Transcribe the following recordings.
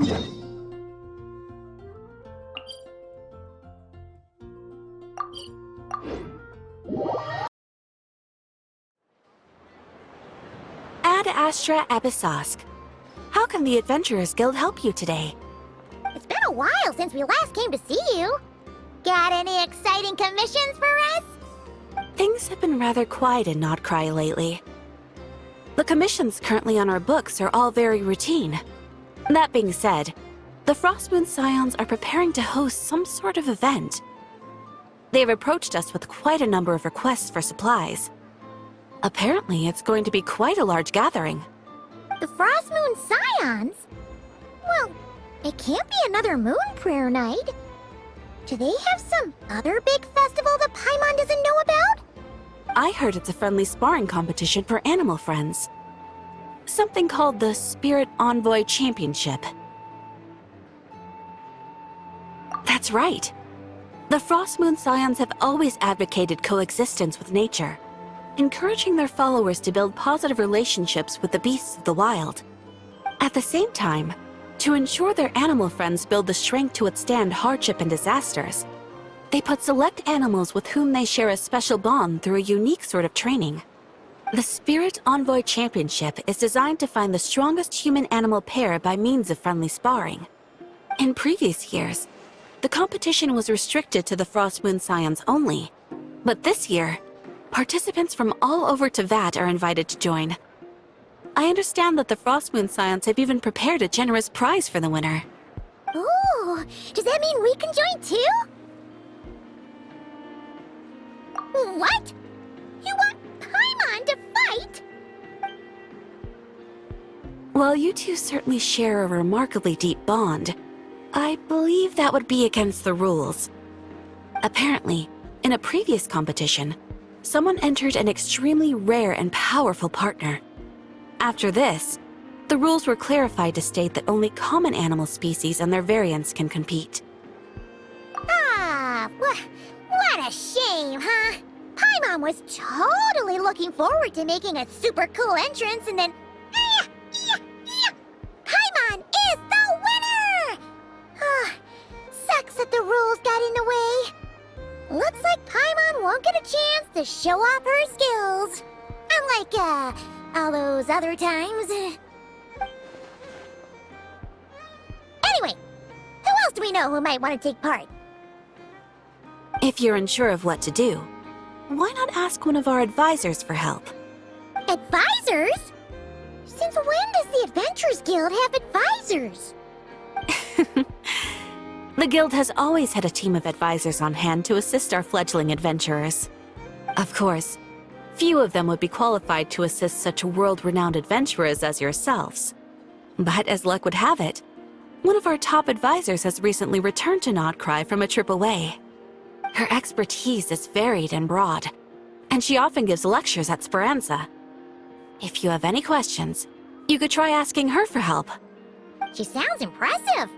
Ad Astra Abyssosk. How can the Adventurers Guild help you today? It's been a while since we last came to see you. Got any exciting commissions for us? Things have been rather quiet in Nodcry lately. The commissions currently on our books are all very routine. That being said, the Frostmoon Scions are preparing to host some sort of event. They have approached us with quite a number of requests for supplies. Apparently, it's going to be quite a large gathering. The Frostmoon Scions? Well, it can't be another Moon Prayer Night. Do they have some other big festival that Paimon doesn't know about? I heard it's a friendly sparring competition for animal friends. Something called the Spirit Envoy Championship. That's right. The Frostmoon Scions have always advocated coexistence with nature, encouraging their followers to build positive relationships with the beasts of the wild. At the same time, to ensure their animal friends build the strength to withstand hardship and disasters, they put select animals with whom they share a special bond through a unique sort of training. The Spirit Envoy Championship is designed to find the strongest human-animal pair by means of friendly sparring. In previous years, the competition was restricted to the Frostmoon Scions only, but this year, participants from all over Teyvat are invited to join. I understand that the Frostmoon Scions have even prepared a generous prize for the winner. Ooh, does that mean we can join too? What? You want Paimon to fight? While you two certainly share a remarkably deep bond, I believe that would be against the rules. Apparently, in a previous competition, someone entered an extremely rare and powerful partner. After this, the rules were clarified to state that only common animal species and their variants can compete. Ah, what a shame, huh? Paimon was totally looking forward to making a super cool entrance and then... Paimon is the winner! Sucks that the rules got in the way. Looks like Paimon won't get a chance to show off her skills. Unlike, all those other times. Anyway, who else do we know who might want to take part? If you're unsure of what to do, why not ask one of our advisors for help? Advisors? Since when does the Adventurers Guild have advisors? The guild has always had a team of advisors on hand to assist our fledgling adventurers. Of course, few of them would be qualified to assist such world-renowned adventurers as yourselves. But as luck would have it, one of our top advisors has recently returned to Nodcry from a trip away. Her expertise is varied and broad, and she often gives lectures at Speranza. If you have any questions, you could try asking her for help. She sounds impressive.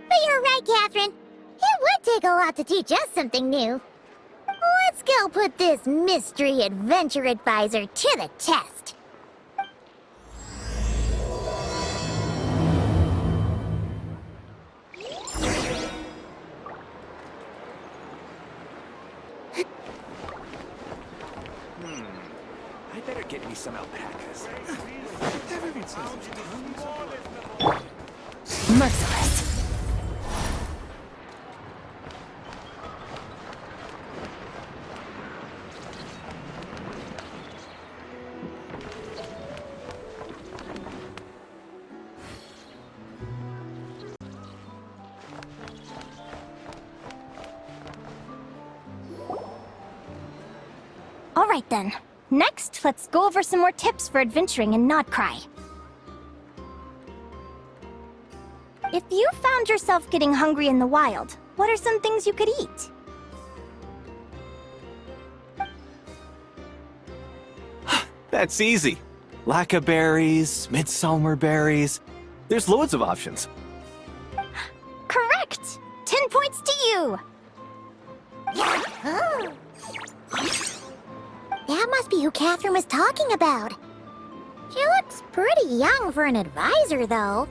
But you're right, Catherine. It would take a lot to teach us something new. Let's go put this mystery adventure advisor to the test. I better get me some alpacas. Merciless. All right then. Next, let's go over some more tips for adventuring in Nodcry. If you found yourself getting hungry in the wild, what are some things you could eat? That's easy. Lacca berries, midsummer berries. There's loads of options. Correct! 10 points to you! Oh. That must be who Catherine was talking about. She looks pretty young for an advisor, though.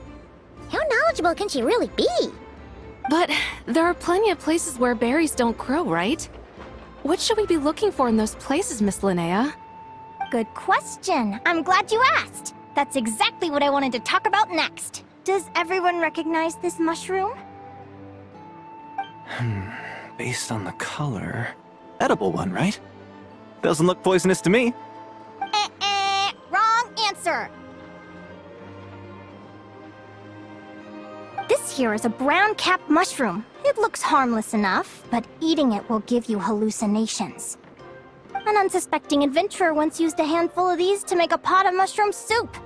How knowledgeable can she really be? But there are plenty of places where berries don't grow, right? What should we be looking for in those places, Miss Linnea? Good question. I'm glad you asked. That's exactly what I wanted to talk about next. Does everyone recognize this mushroom? Based on the color... Edible one, right? Doesn't look poisonous to me. Wrong answer. This here is a brown-capped mushroom. It looks harmless enough, but eating it will give you hallucinations. An unsuspecting adventurer once used a handful of these to make a pot of mushroom soup.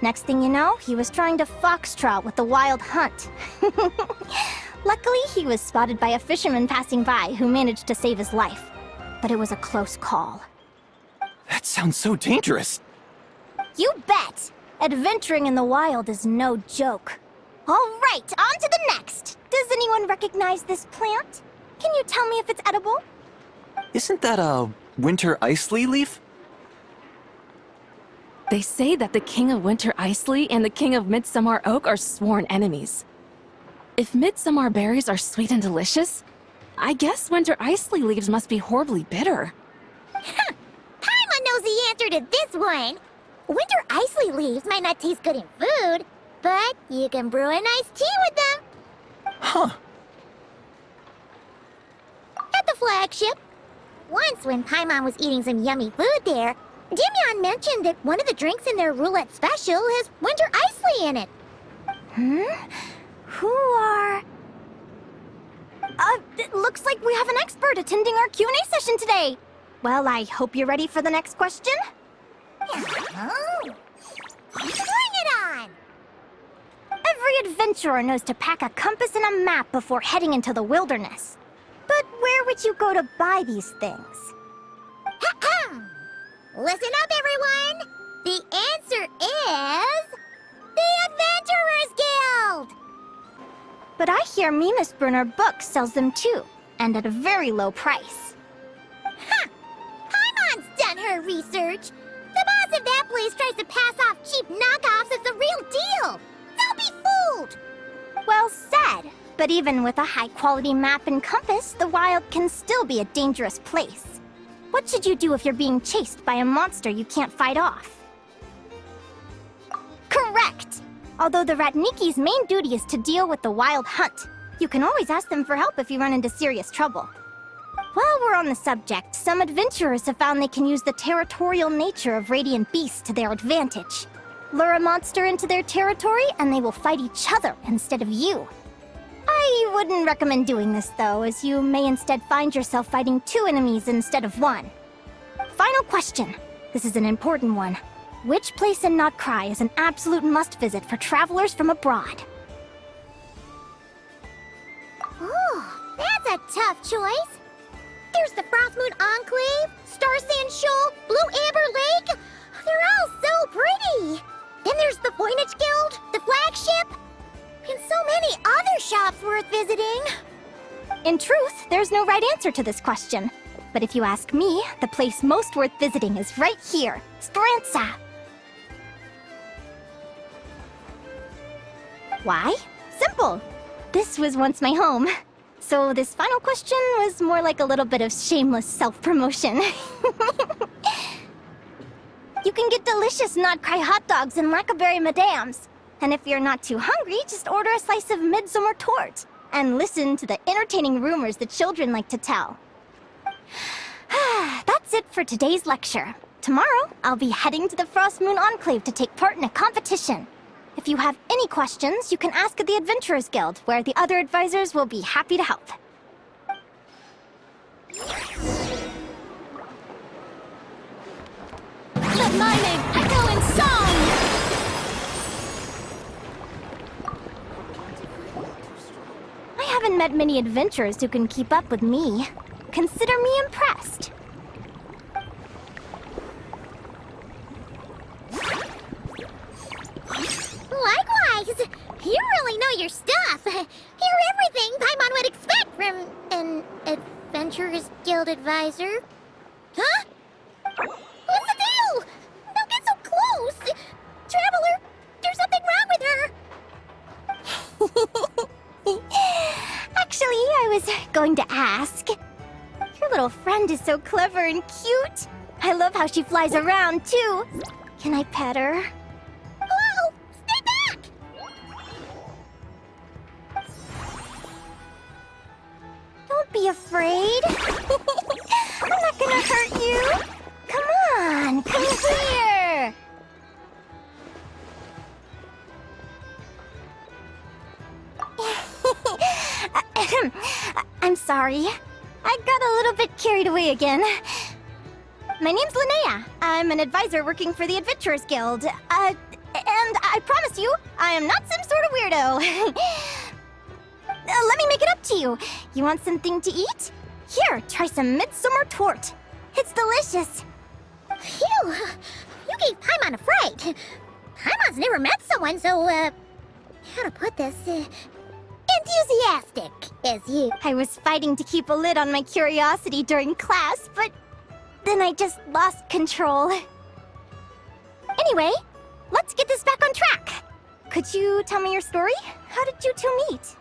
Next thing you know, he was trying to foxtrot with the wild hunt. Luckily, he was spotted by a fisherman passing by who managed to save his life. But it was a close call. That sounds so dangerous. You bet! Adventuring in the wild is no joke. All right, on to the next. Does anyone recognize this plant? Can you tell me if it's edible? Isn't that a winter ice leaf? They say that the King of Winter Iceley and the King of Midsummer Oak are sworn enemies. If midsummer berries are sweet and delicious, I guess Winter Iceley leaves must be horribly bitter. Paimon knows the answer to this one. Winter icy leaves might not taste good in food, but you can brew a nice tea with them. Huh. At the flagship. Once when Paimon was eating some yummy food there, Dimyon mentioned that one of the drinks in their roulette special has winter icy in it. Who are... it looks like we have an expert attending our Q&A session today. Well, I hope you're ready for the next question. Oh. Bring it on! Every adventurer knows to pack a compass and a map before heading into the wilderness. But where would you go to buy these things? Listen up, everyone! The answer is... the Adventurers Guild! But I hear Mimas Brunner Books sells them too, and at a very low price. Paimon's done her research. The boss of that place tries to pass off cheap knockoffs as the real deal. Don't be fooled! Well said. But even with a high-quality map and compass, the wild can still be a dangerous place. What should you do if you're being chased by a monster you can't fight off? Correct! Although the Ratniki's main duty is to deal with the wild hunt, you can always ask them for help if you run into serious trouble. While we're on the subject, some adventurers have found they can use the territorial nature of radiant beasts to their advantage. Lure a monster into their territory and they will fight each other instead of you. I wouldn't recommend doing this though, as you may instead find yourself fighting two enemies instead of one. Final question. This is an important one. Which place in Notcry is an absolute must-visit for travelers from abroad? Oh, that's a tough choice. There's the Frostmoon Enclave, Star Sand Shoal, Blue Amber Lake. They're all so pretty. Then there's the Voynich Guild, the flagship, and so many other shops worth visiting. In truth, there's no right answer to this question. But if you ask me, the place most worth visiting is right here, Speranza. Why? Simple. This was once my home. So this final question was more like a little bit of shameless self-promotion. You can get delicious Notcry hot dogs and Lackaberry Madams. And if you're not too hungry, just order a slice of midsummer tort. And listen to the entertaining rumors the children like to tell. That's it for today's lecture. Tomorrow, I'll be heading to the Frostmoon Enclave to take part in a competition. If you have any questions, you can ask at the Adventurers Guild, where the other advisors will be happy to help. Let my name echo in song! I haven't met many adventurers who can keep up with me. Consider me impressed. Likewise! You really know your stuff. You're everything Paimon would expect from an Adventurers Guild advisor. Huh? What's the deal? Don't get so close! Traveler, there's something wrong with her! going to ask. Your little friend is so clever and cute. I love how she flies around, too. Can I pet her? Whoa! Stay back! Don't be afraid. I'm not gonna hurt you. Come on, come here. I'm sorry. I got a little bit carried away again. My name's Linnea. I'm an advisor working for the Adventurers Guild. And I promise you, I am not some sort of weirdo. Let me make it up to you. You want something to eat? Here, try some midsummer tort. It's delicious. Phew! You gave Paimon a fright. Paimon's never met someone so, how to put this, enthusiastic as you. I was fighting to keep a lid on my curiosity during class, but then I just lost control. Anyway, let's get this back on track. Could you tell me your story? How did you two meet?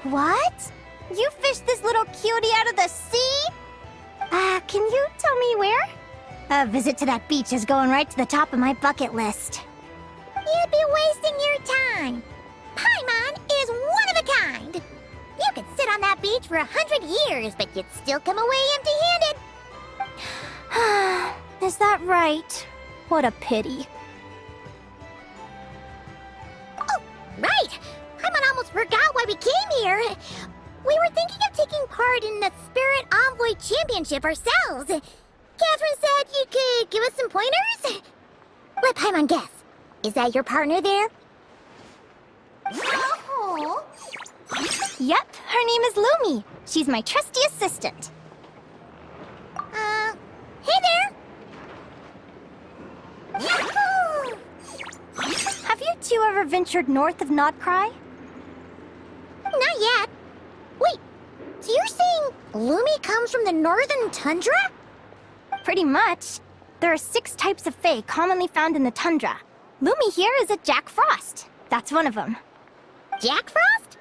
What? You fished this little cutie out of the sea? Can you tell me where? A visit to that beach is going right to the top of my bucket list. You'd be wasting your time. Paimon is one of a kind. You could sit on that beach for 100 years, but you'd still come away empty-handed. Is that right? What a pity. Oh, right. Paimon almost forgot why we came here. We were thinking of taking part in the Spirit Envoy Championship ourselves. Catherine said you could give us some pointers. Let Paimon guess. Is that your partner there? Oh. Yep, her name is Lumi. She's my trusty assistant. Hey there. Yahoo! Have you two ever ventured north of Nodcry? Not yet. Wait, so you're saying Lumi comes from the northern tundra? Pretty much. There are 6 types of fae commonly found in the tundra. Lumi here is a Jack Frost. That's one of them. Jack Frost?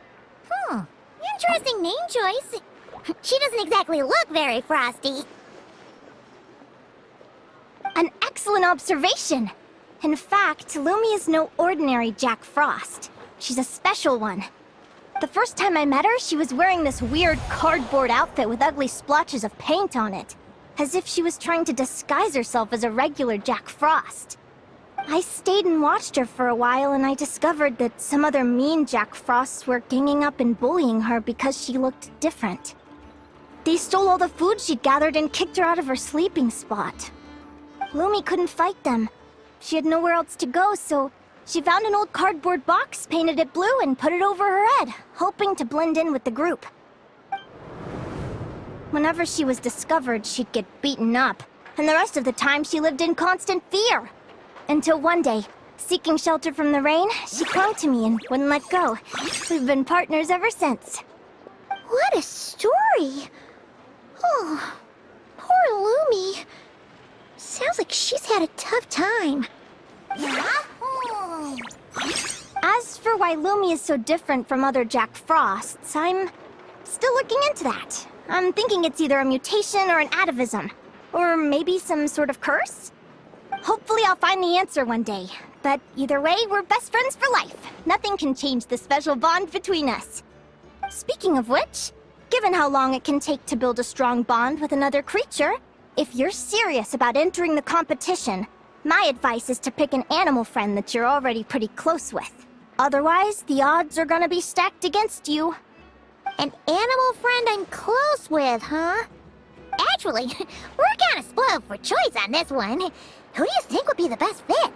Interesting name choice. She doesn't exactly look very frosty. An excellent observation. In fact, Lumi is no ordinary Jack Frost. She's a special one. The first time I met her, she was wearing this weird cardboard outfit with ugly splotches of paint on it, as if she was trying to disguise herself as a regular Jack Frost. I stayed and watched her for a while, and I discovered that some other mean Jack Frosts were ganging up and bullying her because she looked different. They stole all the food she'd gathered and kicked her out of her sleeping spot. Lumi couldn't fight them. She had nowhere else to go, so she found an old cardboard box, painted it blue, and put it over her head, hoping to blend in with the group. Whenever she was discovered, she'd get beaten up, and the rest of the time she lived in constant fear. Until one day, seeking shelter from the rain, she clung to me and wouldn't let go. We've been partners ever since. What a story. Oh, poor Lumi. Sounds like she's had a tough time. As for why Lumi is so different from other Jack Frosts, I'm still looking into that. I'm thinking it's either a mutation or an atavism. Or maybe some sort of curse? Hopefully I'll find the answer one day. But either way, we're best friends for life. Nothing can change the special bond between us. Speaking of which, given how long it can take to build a strong bond with another creature, if you're serious about entering the competition, my advice is to pick an animal friend that you're already pretty close with. Otherwise, the odds are gonna be stacked against you. An animal friend I'm close with, huh? Actually, we're kind of spoiled for choice on this one. Who do you think would be the best fit?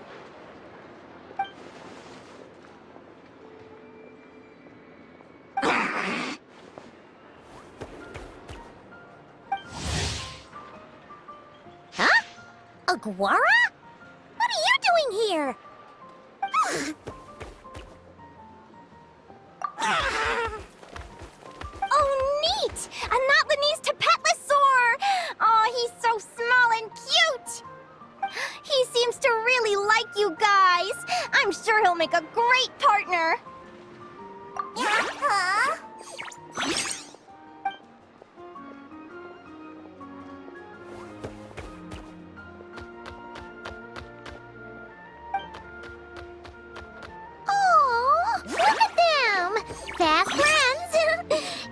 Huh? Aguara? What are you doing here? Oh, neat! A Notlanese Tapetlosaur! Oh, he's so small and cute! He seems to really like you partner! Huh? Aw, look at them! Fast friends!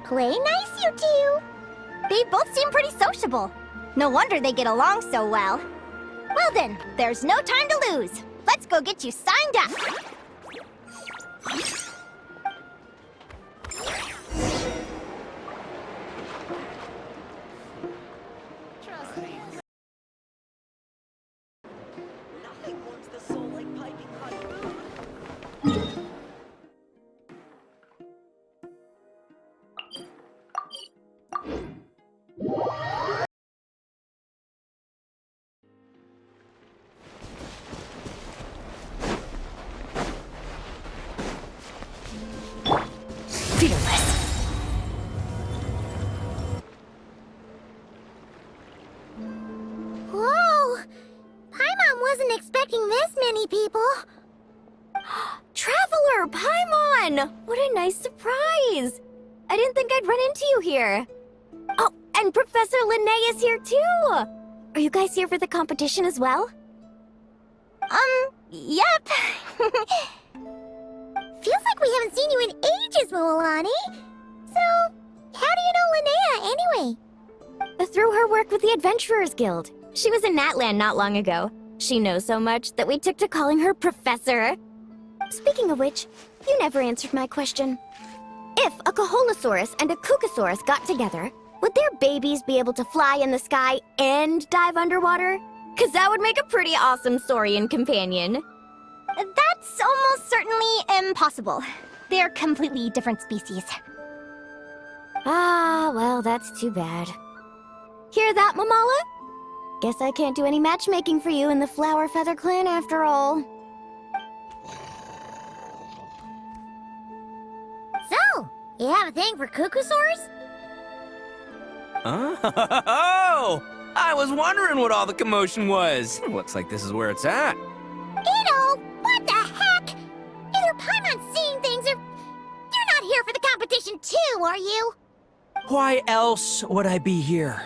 Play nice, you two! They both seem pretty sociable. No wonder they get along so well. Well then, there's no time to lose. Let's go get you signed up. Fearless. Whoa! Paimon wasn't expecting this many people. Traveler, Paimon! What a nice surprise! I didn't think I'd run into you here. Oh, and Professor Linnea is here too! Are you guys here for the competition as well? Yep. Feels like we haven't seen you in ages, Moalani. So, how do you know Linnea anyway? Through her work with the Adventurers Guild. She was in Natland not long ago. She knows so much that we took to calling her Professor. Speaking of which, you never answered my question. If a Kaholosaurus and a Kukasaurus got together, would their babies be able to fly in the sky and dive underwater? 'Cause that would make a pretty awesome saurian companion. That's almost certainly impossible. They're completely different species. Ah, well, that's too bad. Hear that, Mamala? Guess I can't do any matchmaking for you in the Flower Feather Clan after all. So, you have a thing for Kukusaurs? Oh! I was wondering what all the commotion was. Looks like this is where it's at. Ito, what the heck? Either Paimon's seeing things or you're not here for the competition too, are you? Why else would I be here?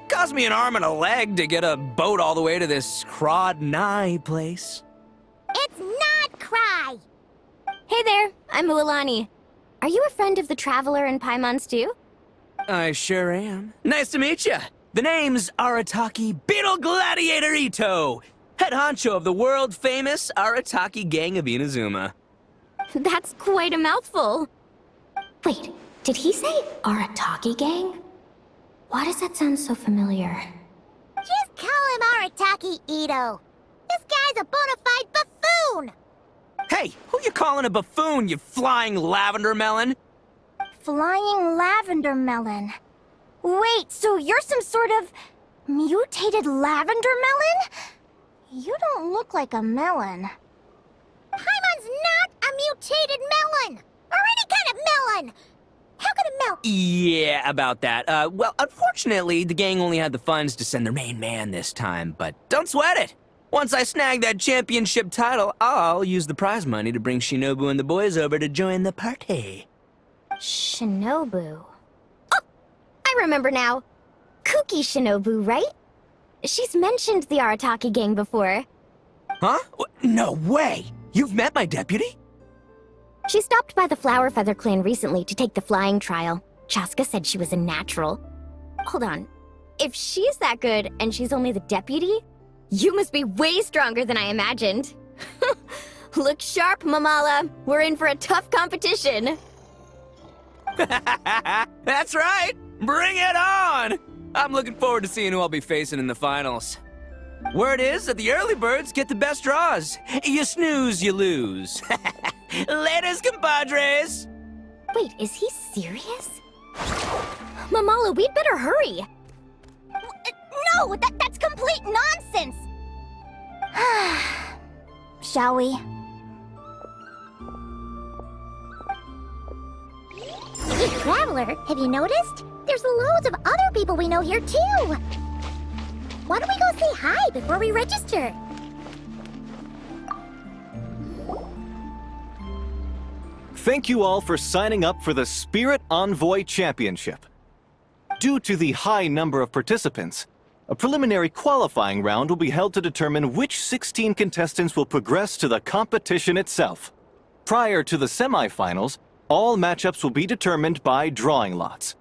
Cost me an arm and a leg to get a boat all the way to this Crod Nye place. It's not Cry. Hey there, I'm Mualani. Are you a friend of the Traveler and Paimon's too? I sure am. Nice to meet you. The name's Arataki Beetle Gladiator Ito, head honcho of the world-famous Arataki Gang of Inazuma. That's quite a mouthful. Wait, did he say Arataki Gang? Why does that sound so familiar? Just call him Arataki Ito. This guy's a bona fide buffoon. Hey, who you calling a buffoon, you flying lavender melon? Flying lavender melon. Wait, so you're some sort of mutated lavender melon? You don't look like a melon. Paimon's not a mutated melon, or any kind of melon. How could a melon? Yeah, about that. Well, unfortunately, the gang only had the funds to send their main man this time, but don't sweat it. Once I snag that championship title, I'll use the prize money to bring Shinobu and the boys over to join the party. Shinobu. Oh, I remember now. Kuki Shinobu, right? She's mentioned the Arataki Gang before. Huh? No way! You've met my deputy? She stopped by the Flower Feather Clan recently to take the flying trial. Chaska said she was a natural. Hold on. If she's that good and she's only the deputy, you must be way stronger than I imagined. Look sharp, Mamala. We're in for a tough competition. That's right! Bring it on! I'm looking forward to seeing who I'll be facing in the finals. Word is that the early birds get the best draws. You snooze, you lose. Laters, compadres! Wait, is he serious? Mamala, we'd better hurry. No, that's complete nonsense! Shall we? Hey, Traveler, have you noticed? There's loads of other people we know here too. Why don't we go say hi before we register? Thank you all for signing up for the Spirit Envoy Championship. Due to the high number of participants, a preliminary qualifying round will be held to determine which 16 contestants will progress to the competition itself. Prior to the semifinals, all matchups will be determined by drawing lots.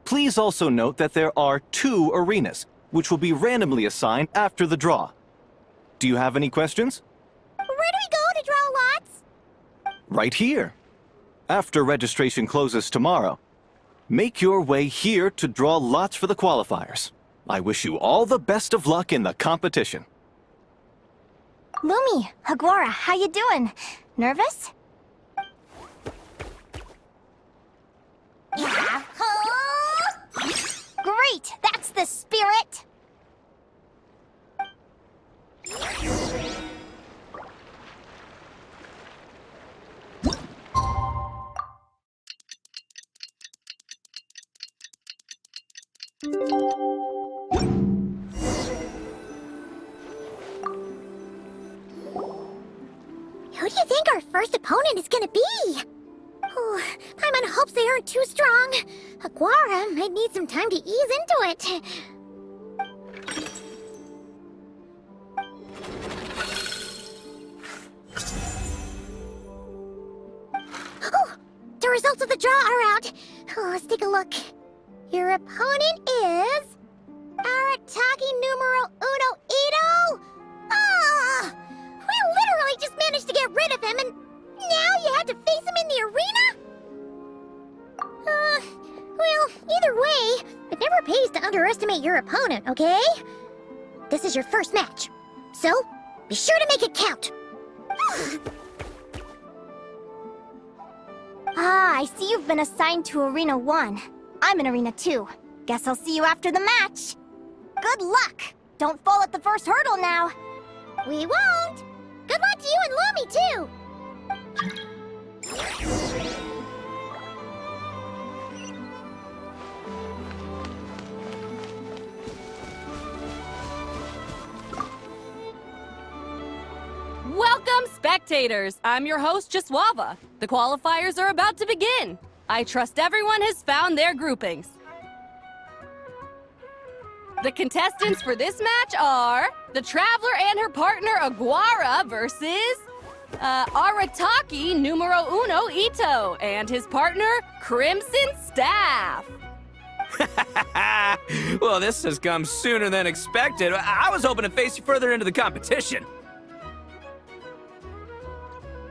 Please also note that there are 2 arenas, which will be randomly assigned after the draw. Do you have any questions? Where do we go to draw lots? Right here. After registration closes tomorrow, make your way here to draw lots for the qualifiers. I wish you all the best of luck in the competition. Lumi, Aguara, how you doing? Nervous? Yeah. Great! That's the spirit! Who do you think our first opponent is gonna be? Oh, Paimon hopes they aren't too strong. Aguara might need some time to ease into it. Oh, the results of the draw are out. Oh, let's take a look. Your opponent is... Arataki numero uno Ito? Ah! We literally just managed to get rid of him, and now you have to face him in the arena? Well, either way, it never pays to underestimate your opponent, okay? This is your first match, so be sure to make it count. Ah, I see you've been assigned to Arena 1. I'm in Arena 2. Guess I'll see you after the match. Good luck! Don't fall at the first hurdle now. We won't! Good luck to you and Lumi, too! Welcome, spectators! I'm your host, Jaswava. The qualifiers are about to begin. I trust everyone has found their groupings. The contestants for this match are the Traveler and her partner Aguara versus Arataki numero uno Ito and his partner Crimson Staff. Well, this has come sooner than expected. I was hoping to face you further into the competition.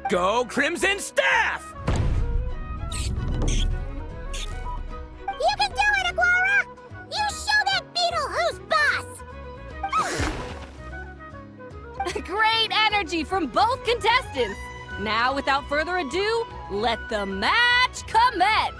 Go Crimson Staff! You can do it, Aguara! You show that beetle who's boss! Great energy from both contestants. Now, without further ado, let the match commence.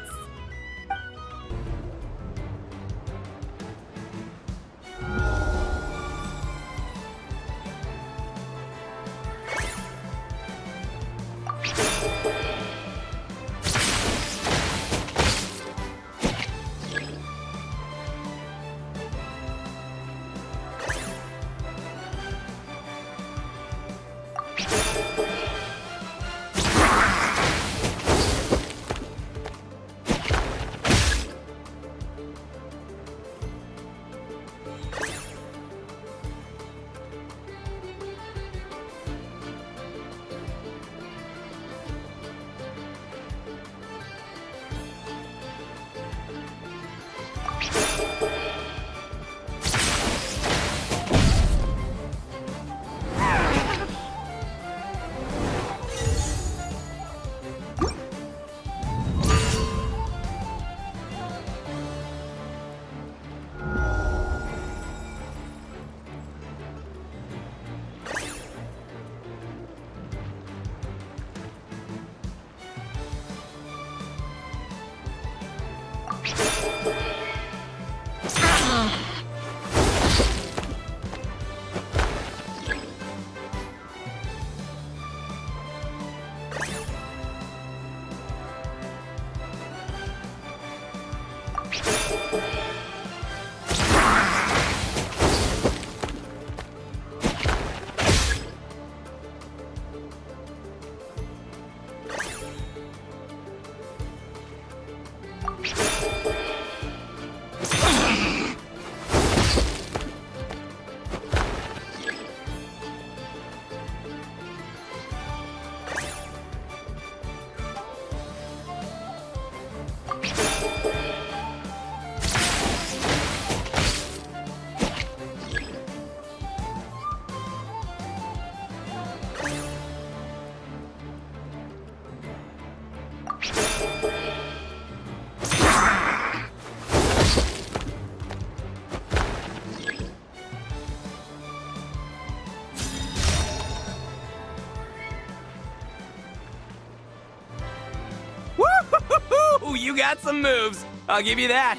You got some moves. I'll give you that.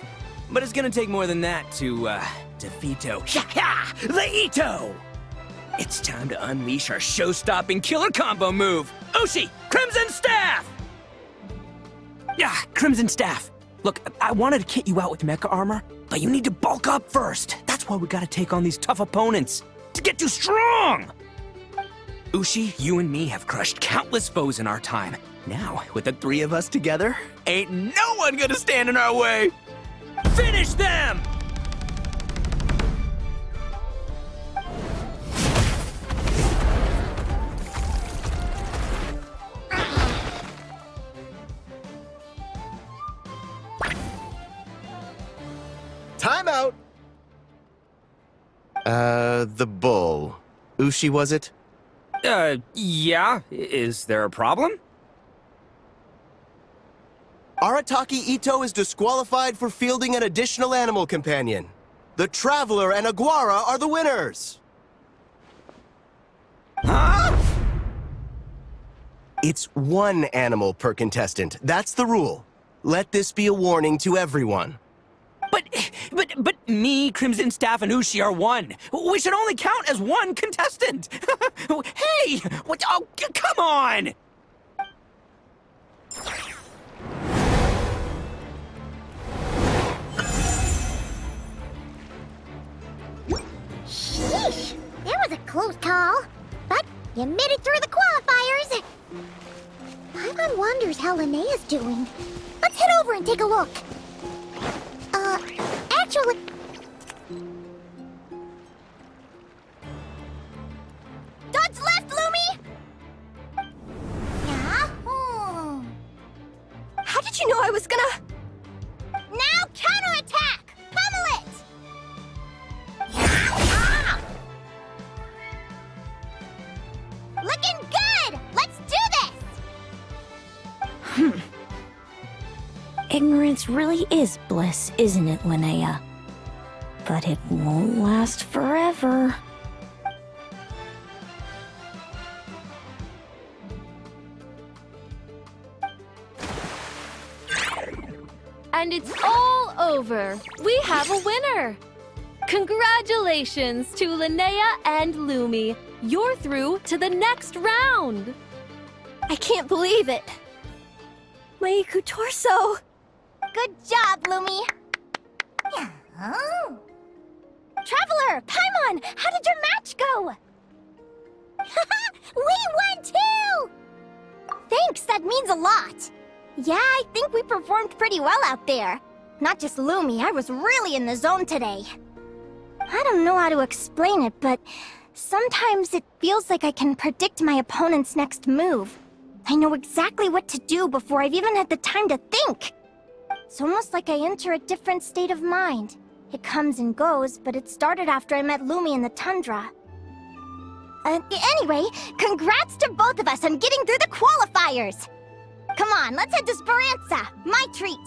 But it's gonna take more than that to, defeat the Ito! It's time to unleash our show-stopping killer combo move. Ushi, Crimson Staff! Yeah, Crimson Staff. Look, I wanted to kit you out with mecha armor, but you need to bulk up first. That's why we gotta take on these tough opponents. To get you strong! Ushi, you and me have crushed countless foes in our time. Now, with the three of us together, ain't no one gonna stand in our way! Finish them! Time out! The bull. Ushi, was it? Yeah. Is there a problem? Arataki Ito is disqualified for fielding an additional animal companion. The Traveler and Aguara are the winners! Huh? It's one animal per contestant. That's the rule. Let this be a warning to everyone. But me, Crimson Staff, and Ushi are one. We should only count as one contestant. Hey, what? Oh, come on! Sheesh, that was a close call. But you made it through the qualifiers. Paimon wonders how Linnea's doing. Let's head over and take a look. Actually... Dodge left, Lumi! Yahoo! How did you know I was gonna... Now counterattack! Pummel it! Ah! Looking good! Let's do this! Ignorance really is bliss, isn't it, Linnea? But it won't last forever. And it's all over. We have a winner. Congratulations to Linnea and Lumi. You're through to the next round. I can't believe it. My Iku torso. Good job, Lumi! Oh. Traveler, Paimon, how did your match go? We won too! Thanks, that means a lot. Yeah, I think we performed pretty well out there. Not just Lumi, I was really in the zone today. I don't know how to explain it, but sometimes it feels like I can predict my opponent's next move. I know exactly what to do before I've even had the time to think. It's almost like I enter a different state of mind. It comes and goes, but it started after I met Lumi in the tundra. Anyway, congrats to both of us on getting through the qualifiers! Come on, let's head to Speranza, my treat!